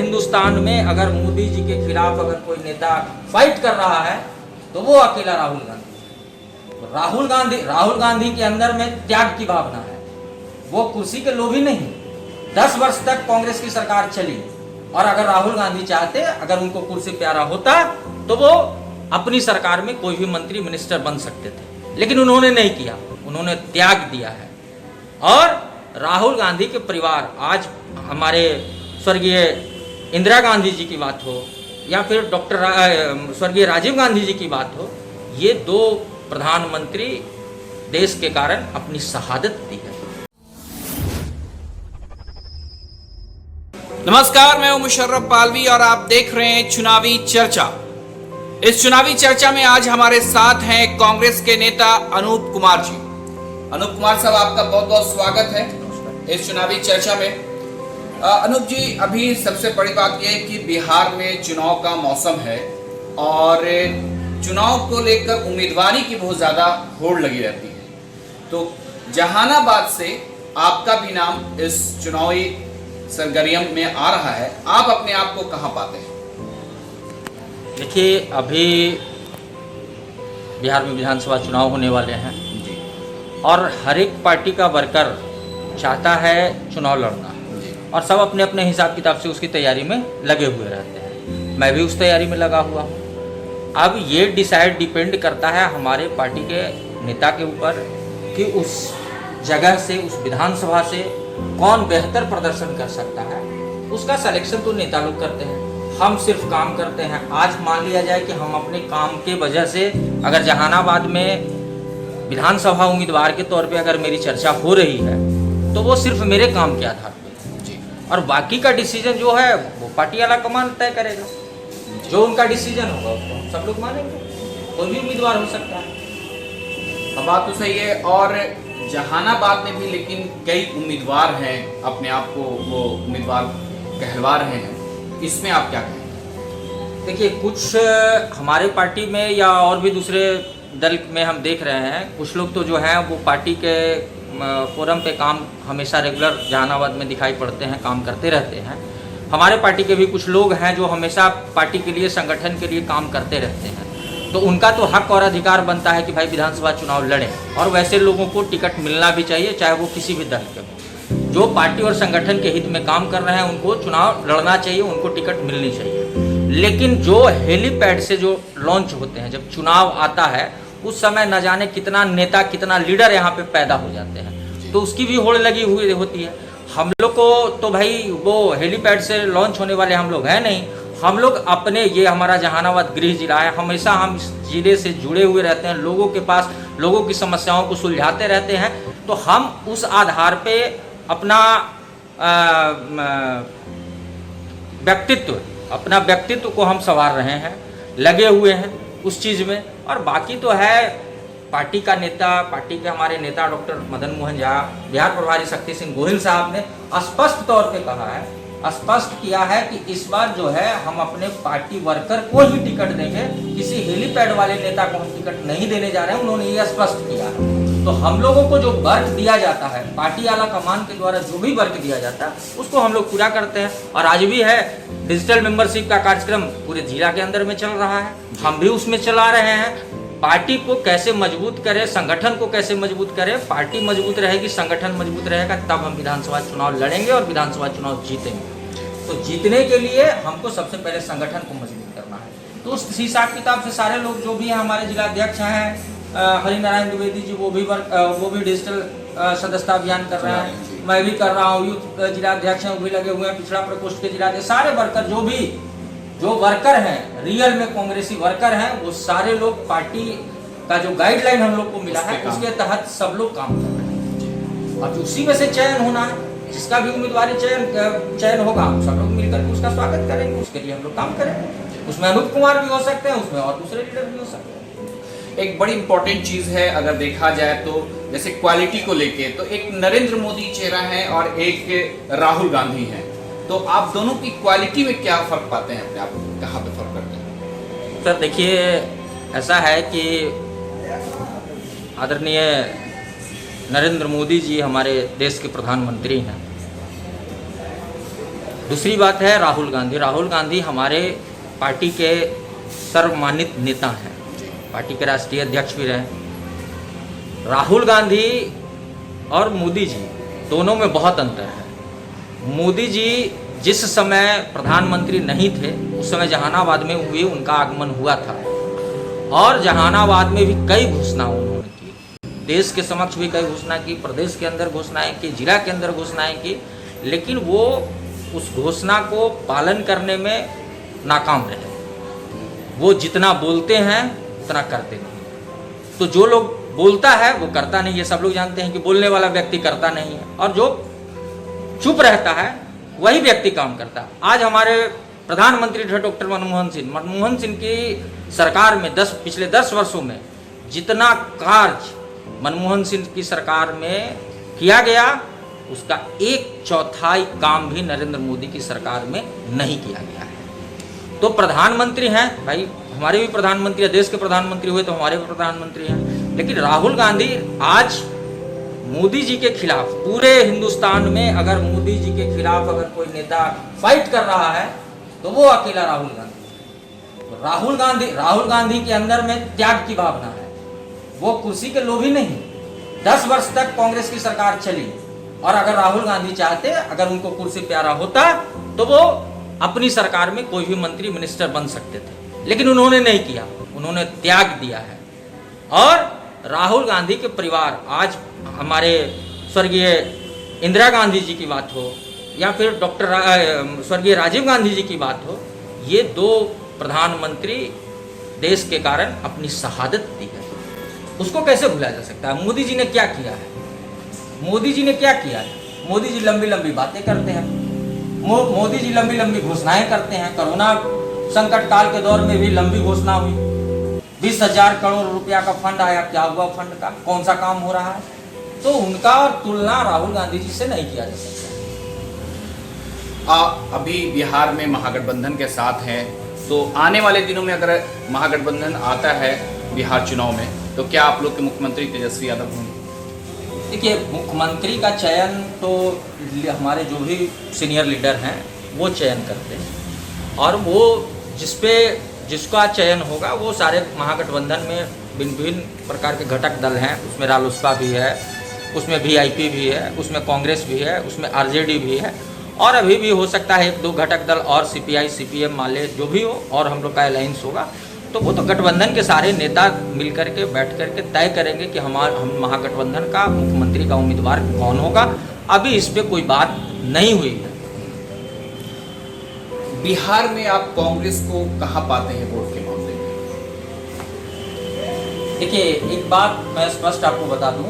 हिंदुस्तान में अगर मोदी जी के खिलाफ अगर कोई नेता फाइट कर रहा है तो वो अकेला राहुल गांधी। राहुल गांधी के अंदर में त्याग की भावना है, वो कुर्सी के लोभी नहीं। 10 वर्ष तक कांग्रेस की सरकार चली और अगर राहुल गांधी चाहते, अगर उनको कुर्सी प्यारा होता तो वो अपनी सरकार में कोई भी मंत्री मिनिस्टर बन सकते थे, लेकिन उन्होंने नहीं किया, उन्होंने त्याग दिया है। और राहुल गांधी के परिवार, आज हमारे स्वर्गीय इंदिरा गांधी जी की बात हो या फिर स्वर्गीय राजीव गांधी जी की बात हो, ये 2 प्रधानमंत्री देश के कारण अपनी शहादत दी है। नमस्कार, मैं हूं मुशर्रफ पालवी और आप देख रहे हैं चुनावी चर्चा। इस चुनावी चर्चा में आज हमारे साथ हैं कांग्रेस के नेता अनूप कुमार जी। अनूप कुमार साहब, आपका बहुत बहुत स्वागत है इस चुनावी चर्चा में। अनूप जी, अभी सबसे बड़ी बात यह है कि बिहार में चुनाव का मौसम है और चुनाव को लेकर उम्मीदवारी की बहुत ज़्यादा होड़ लगी रहती है। तो जहानाबाद से आपका भी नाम इस चुनावी सरगर्म में आ रहा है, आप अपने आप को कहाँ पाते हैं? देखिए, अभी बिहार में विधानसभा चुनाव होने वाले हैं जी। और हर एक पार्टी का वर्कर चाहता है चुनाव लड़ना और सब अपने अपने हिसाब किताब से उसकी तैयारी में लगे हुए रहते हैं। मैं भी उस तैयारी में लगा हुआ हूँ। अब ये डिपेंड करता है हमारे पार्टी के नेता के ऊपर कि उस जगह से, उस विधानसभा से कौन बेहतर प्रदर्शन कर सकता है। उसका सिलेक्शन तो नेता लोग करते हैं, हम सिर्फ काम करते हैं। आज मान लिया जाए कि हम अपने काम के वजह से अगर जहानाबाद में विधानसभा उम्मीदवार के तौर पे अगर मेरी चर्चा हो रही है तो वो सिर्फ मेरे काम के आधार पर जी, और बाकी का डिसीजन जो है वो पार्टी वाला कमान तय करेगा। जो उनका डिसीजन होगा उसको हम सब लोग मानेंगे, कोई भी उम्मीदवार हो सकता है। अब बात तो सही है, और जहानाबाद में भी लेकिन कई उम्मीदवार हैं, अपने आप को वो उम्मीदवार कहलवा रहे हैं, इसमें आप क्या कहेंगे? देखिए, कुछ हमारे पार्टी में या और भी दूसरे दल में हम देख रहे हैं, कुछ लोग तो जो हैं वो पार्टी के फोरम पे काम हमेशा रेगुलर जहानाबाद में दिखाई पड़ते हैं, काम करते रहते हैं। हमारे पार्टी के भी कुछ लोग हैं जो हमेशा पार्टी के लिए, संगठन के लिए काम करते रहते हैं। तो उनका तो हक और अधिकार बनता है कि भाई विधानसभा चुनाव लड़ें, और वैसे लोगों को टिकट मिलना भी चाहिए, चाहे वो किसी भी दल के हो। जो पार्टी और संगठन के हित में काम कर रहे हैं उनको चुनाव लड़ना चाहिए, उनको टिकट मिलनी चाहिए। लेकिन जो हेलीपैड से जो लॉन्च होते हैं, जब चुनाव आता है उस समय न जाने कितना नेता, कितना लीडर यहाँ पे पैदा हो जाते हैं, तो उसकी भी होड़ लगी हुई होती है। हम लोग को तो भाई वो हेलीपैड से लॉन्च होने वाले हम लोग हैं नहीं। हम लोग अपने, ये हमारा जहानाबाद गृह जिला है, हमेशा हम इस जिले से जुड़े हुए रहते हैं, लोगों के पास लोगों की समस्याओं को सुलझाते रहते हैं। तो हम उस आधार पे अपना व्यक्तित्व को हम संवार रहे हैं, लगे हुए हैं उस चीज़ में। और बाकी तो है पार्टी का नेता, पार्टी के हमारे नेता डॉक्टर मदन मोहन झा, बिहार प्रभारी शक्ति सिंह गोहिल साहब ने स्पष्ट तौर पे कहा है, स्पष्ट किया है कि इस बार जो है हम अपने पार्टी वर्कर को ही टिकट देंगे, किसी हेलीपैड वाले नेता को हम टिकट नहीं देने जा रहे हैं। उन्होंने ये स्पष्ट किया है। तो हम लोगों को जो वर्क दिया जाता है, पार्टी वाला कमान के द्वारा जो भी वर्क दिया जाता है उसको हम लोग पूरा करते हैं। और आज भी है डिजिटल मेंबरशिप का कार्यक्रम पूरे जिला के अंदर में चल रहा है, हम भी उसमें चला रहे हैं। पार्टी को कैसे मजबूत करें, संगठन को कैसे मजबूत करें, पार्टी मजबूत रहेगी, संगठन मजबूत रहेगा, तब हम विधानसभा चुनाव लड़ेंगे और विधानसभा चुनाव जीतेंगे। तो जीतने के लिए हमको सबसे पहले संगठन को मजबूत करना है। तो उस हिसाब किताब से सारे लोग जो भी हैं, हमारे जिलाध्यक्ष हैं हरिनारायण द्विवेदी जी, वो भी डिजिटल सदस्यता अभियान कर रहे हैं, मैं भी कर रहा हूँ, यूथ जिलाध्यक्ष हैं वो भी लगे हुए हैं, पिछड़ा प्रकोष्ठ के जिलाध्यक्ष, सारे वर्कर जो वर्कर हैं, रियल में कांग्रेसी वर्कर हैं, वो सारे लोग पार्टी का जो गाइडलाइन हम लोग को मिला है उसके तहत सब लोग काम कर रहे हैं। और उसी में से चयन होना है, जिसका भी उम्मीदवारी चयन होगा सब लोग मिलकर के उसका स्वागत करेंगे, उसके लिए हम लोग काम करेंगे। उसमें अनूप कुमार भी हो सकते हैं, उसमें और दूसरे लीडर भी हो सकते हैं। एक बड़ी इंपॉर्टेंट चीज़ है, अगर देखा जाए तो जैसे क्वालिटी को लेके, तो एक नरेंद्र मोदी चेहरा है और एक राहुल गांधी है, तो आप दोनों की क्वालिटी में क्या फ़र्क पाते हैं? अपने आप कहाँ पे फ़र्क करते हैं? सर देखिए, ऐसा है कि आदरणीय नरेंद्र मोदी जी हमारे देश के प्रधानमंत्री हैं दूसरी बात है राहुल गांधी। राहुल गांधी हमारे पार्टी के सर्वमानित नेता हैं, पार्टी के राष्ट्रीय अध्यक्ष भी रहे। राहुल गांधी और मोदी जी दोनों में बहुत अंतर है। मोदी जी जिस समय प्रधानमंत्री नहीं थे उस समय जहानाबाद में हुए उनका आगमन हुआ था और जहानाबाद में भी कई घोषणाएं उन्होंने की, देश के समक्ष भी कई घोषणा की, प्रदेश के अंदर घोषणाएं की, जिला के अंदर घोषणाएं की, लेकिन वो उस घोषणा को पालन करने में नाकाम रहे। वो जितना बोलते हैं उतना करते नहीं। तो जो लोग बोलता है वो करता नहीं है। सब लोग जानते हैं कि बोलने वाला व्यक्ति करता नहीं है और जो चुप रहता है वही व्यक्ति काम करता है। आज हमारे प्रधानमंत्री थे डॉक्टर मनमोहन सिंह की सरकार में पिछले 10 वर्षों में जितना कार्य मनमोहन सिंह की सरकार में किया गया उसका 1/4 काम भी नरेंद्र मोदी की सरकार में नहीं किया गया है। तो प्रधानमंत्री हैं भाई, हमारे भी प्रधानमंत्री है, देश के प्रधानमंत्री हुए तो हमारे भी प्रधानमंत्री हैं, लेकिन राहुल गांधी आज मोदी जी के खिलाफ पूरे हिंदुस्तान में अगर मोदी जी के खिलाफ अगर कोई नेता फाइट कर रहा है तो वो अकेला राहुल गांधी। राहुल गांधी के अंदर में त्याग की भावना है, वो कुर्सी के लोभी नहीं। 10 वर्ष तक कांग्रेस की सरकार चली और अगर राहुल गांधी चाहते, अगर उनको कुर्सी प्यारा होता तो वो अपनी सरकार में कोई भी मंत्री मिनिस्टर बन सकते थे, लेकिन उन्होंने नहीं किया, उन्होंने त्याग दिया है। और राहुल गांधी के परिवार, आज हमारे स्वर्गीय इंदिरा गांधी जी की बात हो या फिर स्वर्गीय राजीव गांधी जी की बात हो, ये 2 प्रधानमंत्री देश के कारण अपनी शहादत दी है, उसको कैसे भुलाया जा सकता है? मोदी जी ने क्या किया है? मोदी जी ने क्या किया है? मोदी जी लंबी लंबी बातें करते हैं, मोदी जी लंबी लंबी घोषणाएं करते हैं। कोरोना संकट काल के दौर में भी लंबी घोषणा हुई, 20,000 करोड़ रुपया का फंड आया, क्या हुआ फंड का, कौन सा काम हो रहा है? तो उनका तुलना राहुल गांधी जी से नहीं किया जा सकता। अभी बिहार में महागठबंधन के साथ हैं, तो आने वाले दिनों में अगर महागठबंधन आता है बिहार चुनाव में तो क्या आप लोग के मुख्यमंत्री तेजस्वी यादव होंगे? देखिए, मुख्यमंत्री का चयन तो हमारे जो भी सीनियर लीडर हैं वो चयन करते हैं और वो जिसका चयन होगा वो सारे महागठबंधन में भिन्न प्रकार के घटक दल हैं, उसमें रालोसपा भी है, उसमें वीआईपी भी है, उसमें कांग्रेस भी है, उसमें आरजेडी भी है और अभी भी हो सकता है 1-2 घटक दल और सीपीआई सीपीएम माले जो भी हो और हम लोग का अलायंस होगा। तो वो तो गठबंधन के सारे नेता मिल करके बैठ करके तय करेंगे कि हम महागठबंधन का मुख्यमंत्री का उम्मीदवार कौन होगा। अभी इस पर कोई बात नहीं हुई है। बिहार में आप कांग्रेस को कहाँ पाते हैं वोट के मामले में? देखिए, एक बात मैं स्पष्ट आपको बता दूं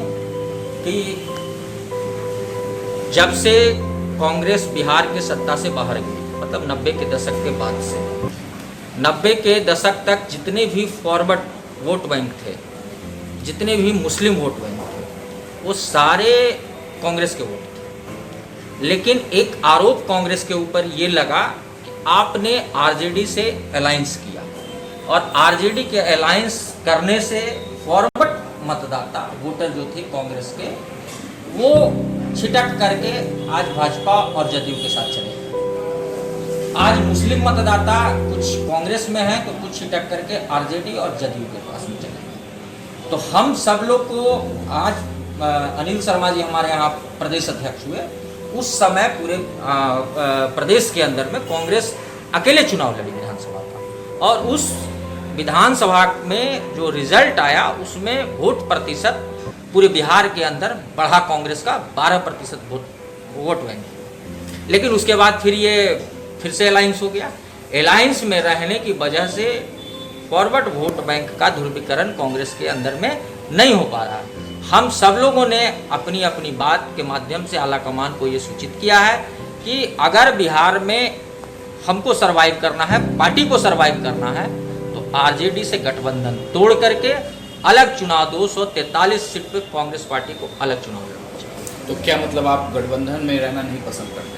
कि जब से कांग्रेस बिहार के सत्ता से बाहर गई, मतलब 90 के दशक के बाद से 90 के दशक तक जितने भी फॉरवर्ड वोट बैंक थे, जितने भी मुस्लिम वोट बैंक थे, वो सारे कांग्रेस के वोट थे। लेकिन एक आरोप कांग्रेस के ऊपर ये लगा कि आपने आरजेडी से अलायंस किया और आरजेडी के अलायंस करने से फॉरवर्ड मतदाता वोटर जो थे कांग्रेस के, वो छिटक करके आज भाजपा और जदयू के साथ चले गए। आज मुस्लिम मतदाता कुछ कांग्रेस में हैं तो कुछ छिटक करके आरजेडी और जदयू के पास में चले गए। तो हम सब लोग को आज अनिल शर्मा जी हमारे यहाँ प्रदेश अध्यक्ष हुए, उस समय पूरे प्रदेश के अंदर में कांग्रेस अकेले चुनाव लड़ी विधानसभा का और उस विधानसभा में जो रिजल्ट आया उसमें वोट प्रतिशत पूरे बिहार के अंदर बढ़ा कांग्रेस का 12% वोट बैंक। लेकिन उसके बाद फिर से अलायंस हो गया। अलायंस में रहने की वजह से फॉरवर्ड वोट बैंक का ध्रुवीकरण कांग्रेस के अंदर में नहीं हो पा रहा। हम सब लोगों ने अपनी अपनी बात के माध्यम से आलाकमान को ये सूचित किया है कि अगर बिहार में हमको सरवाइव करना है, पार्टी को सरवाइव करना है, तो आरजेडी से गठबंधन तोड़ करके अलग चुनाव 243 सीट पे कांग्रेस पार्टी को अलग चुनाव लड़ना चाहिए। तो क्या मतलब आप गठबंधन में रहना नहीं पसंद करते हैं?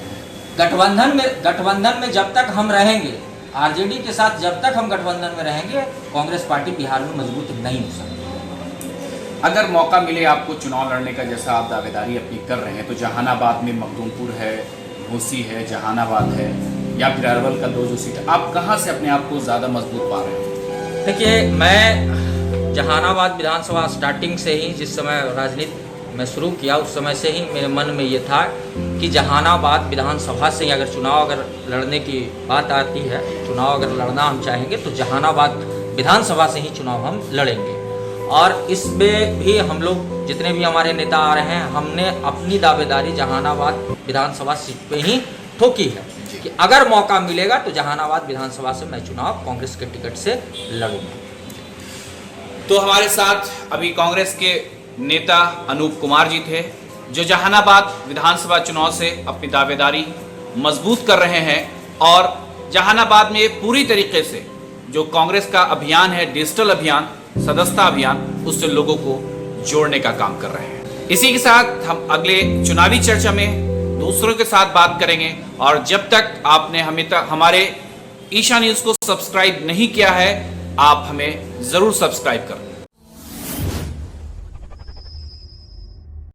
गठबंधन में जब तक हम रहेंगे, आरजेडी के साथ जब तक हम गठबंधन में रहेंगे, कांग्रेस पार्टी बिहार में मजबूत नहीं हो सकती। अगर मौका मिले आपको चुनाव लड़ने का, जैसा आप दावेदारी अपनी कर रहे हैं, तो जहानाबाद में मखदूमपुर है, घोसी है, जहानाबाद है या फिर अरवल का 2 जो सीट है, आप कहाँ से अपने आप को ज़्यादा मजबूत पा रहे हैं? देखिए, मैं जहानाबाद विधानसभा स्टार्टिंग से ही, जिस समय राजनीति में शुरू किया उस समय से ही मेरे मन में ये था कि जहानाबाद विधानसभा से ही अगर चुनाव लड़ने की बात आती है, चुनाव अगर लड़ना हम चाहेंगे तो जहानाबाद विधानसभा से ही चुनाव हम लड़ेंगे। और इसमें भी हम लोग जितने भी हमारे नेता आ रहे हैं, हमने अपनी दावेदारी जहानाबाद विधानसभा सीट पे ही ठोकी है कि अगर मौका मिलेगा तो जहानाबाद विधानसभा से मैं चुनाव कांग्रेस के टिकट से लड़ूंगा। तो हमारे साथ अभी कांग्रेस के नेता अनूप कुमार जी थे, जो जहानाबाद विधानसभा चुनाव से अपनी दावेदारी मजबूत कर रहे हैं और जहानाबाद में पूरी तरीके से जो कांग्रेस का अभियान है, डिजिटल अभियान, सदस्यता अभियान, उससे लोगों को जोड़ने का काम कर रहे हैं। इसी के साथ हम अगले चुनावी चर्चा में दूसरों के साथ बात करेंगे। और जब तक आपने हमारे ईशा न्यूज़ को सब्सक्राइब नहीं किया है, आप हमें ज़रूर सब्सक्राइब करें।